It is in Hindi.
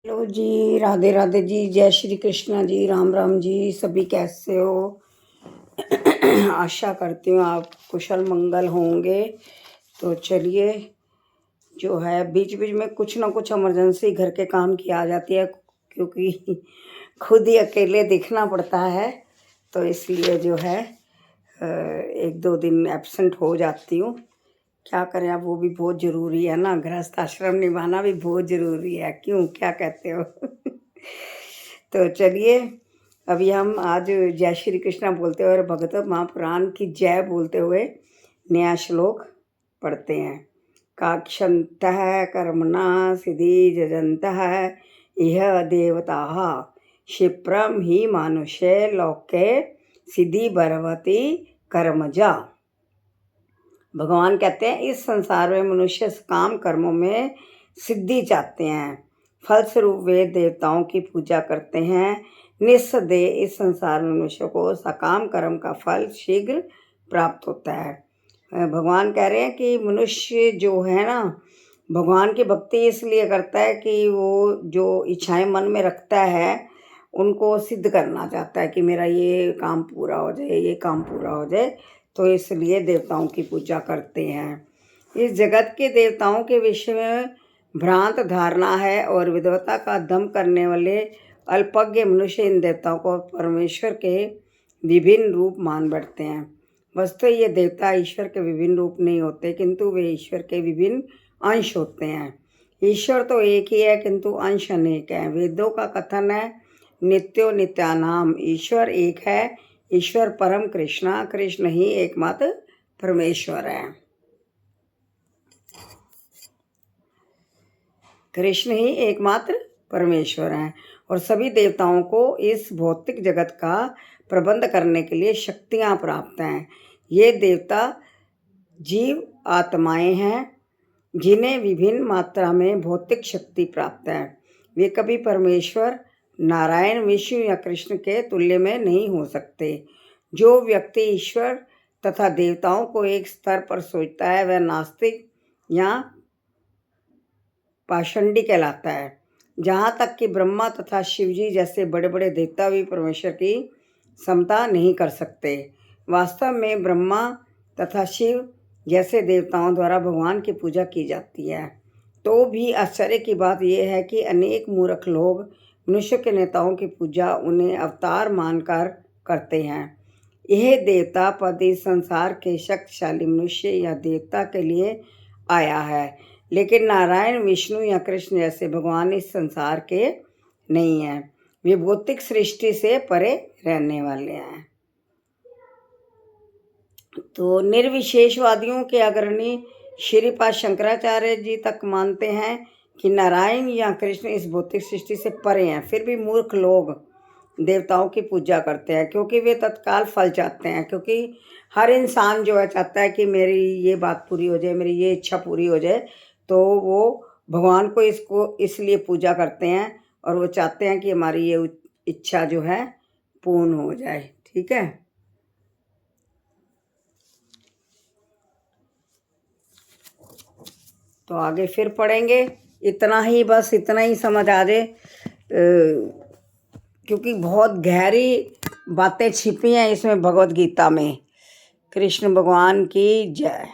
हेलो जी, राधे राधे जी, जय श्री कृष्णा जी, राम राम जी। सभी कैसे हो? आशा करती हूँ आप कुशल मंगल होंगे। तो चलिए, जो है बीच बीच में कुछ ना कुछ इमरजेंसी घर के काम की आ जाती है, क्योंकि खुद ही अकेले दिखना पड़ता है। तो इसलिए जो है एक दो दिन एब्सेंट हो जाती हूँ। क्या करें, अब वो भी बहुत ज़रूरी है ना, गृहस्थ आश्रम निभाना भी बहुत ज़रूरी है। क्यों, क्या कहते हो? तो चलिए, अभी हम आज जय श्री कृष्णा बोलते हुए और भगवत महापुराण की जय बोलते हुए नया श्लोक पढ़ते हैं। काक्षन्तः कर्मणा सिद्धि जजन्तः इह देवताः क्षिप्रम ही मानुषे लोके सिद्धि भरवती कर्मजा। भगवान कहते हैं इस संसार में मनुष्य काम कर्मों में सिद्धि चाहते हैं, फलस्वरूप वे देवताओं की पूजा करते हैं। निस्संदेह इस संसार में मनुष्य को सकाम कर्म का फल शीघ्र प्राप्त होता है। भगवान कह रहे हैं कि मनुष्य जो है ना, भगवान की भक्ति इसलिए करता है कि वो जो इच्छाएं मन में रखता है उनको सिद्ध करना चाहता है कि मेरा ये काम पूरा हो जाए, ये काम पूरा हो जाए। तो इसलिए देवताओं की पूजा करते हैं। इस जगत के देवताओं के विषय में भ्रांत धारणा है और विद्वता का दम करने वाले अल्पज्ञ मनुष्य इन देवताओं को परमेश्वर के विभिन्न रूप मान बैठते हैं। वस्तु ये देवता ईश्वर के विभिन्न रूप नहीं होते, किंतु वे ईश्वर के विभिन्न अंश होते हैं। ईश्वर तो एक ही है, किंतु अंश अनेक हैं। वेदों का कथन है नित्यो नित्यानाम, ईश्वर एक है, ईश्वर परम कृष्णा, कृष्ण ही एकमात्र परमेश्वर है। कृष्ण ही एकमात्र परमेश्वर हैं और सभी देवताओं को इस भौतिक जगत का प्रबंध करने के लिए शक्तियां प्राप्त हैं। ये देवता जीव आत्माएं हैं जिन्हें विभिन्न मात्रा में भौतिक शक्ति प्राप्त है। वे कभी परमेश्वर नारायण, विष्णु या कृष्ण के तुल्य में नहीं हो सकते। जो व्यक्ति ईश्वर तथा देवताओं को एक स्तर पर सोचता है वह नास्तिक या पाषंडी कहलाता है। जहाँ तक कि ब्रह्मा तथा शिवजी जैसे बड़े बड़े देवता भी परमेश्वर की समता नहीं कर सकते। वास्तव में ब्रह्मा तथा शिव जैसे देवताओं द्वारा भगवान की पूजा की जाती है। तो भी आश्चर्य की बात यह है कि अनेक मूर्ख लोग मनुष्य के नेताओं की पूजा उन्हें अवतार मानकर करते हैं। यह देवता पद इस संसार के शक्तिशाली मनुष्य या देवता के लिए आया है, लेकिन नारायण, विष्णु या कृष्ण जैसे भगवान इस संसार के नहीं हैं। वे भौतिक सृष्टि से परे रहने वाले हैं। तो निर्विशेषवादियों के अग्रणी श्रीपाद शंकराचार्य जी तक मानते हैं कि नारायण या कृष्ण इस भौतिक सृष्टि से परे हैं। फिर भी मूर्ख लोग देवताओं की पूजा करते हैं क्योंकि वे तत्काल फल चाहते हैं। क्योंकि हर इंसान जो है चाहता है कि मेरी ये बात पूरी हो जाए, मेरी ये इच्छा पूरी हो जाए। तो वो भगवान को इसलिए पूजा करते हैं और वो चाहते हैं कि हमारी ये इच्छा जो है पूर्ण हो जाए। ठीक है, तो आगे फिर पढ़ेंगे। इतना ही, बस इतना ही समझ आ जाए, क्योंकि बहुत गहरी बातें छिपी हैं इसमें भगवत गीता में। कृष्ण भगवान की जय।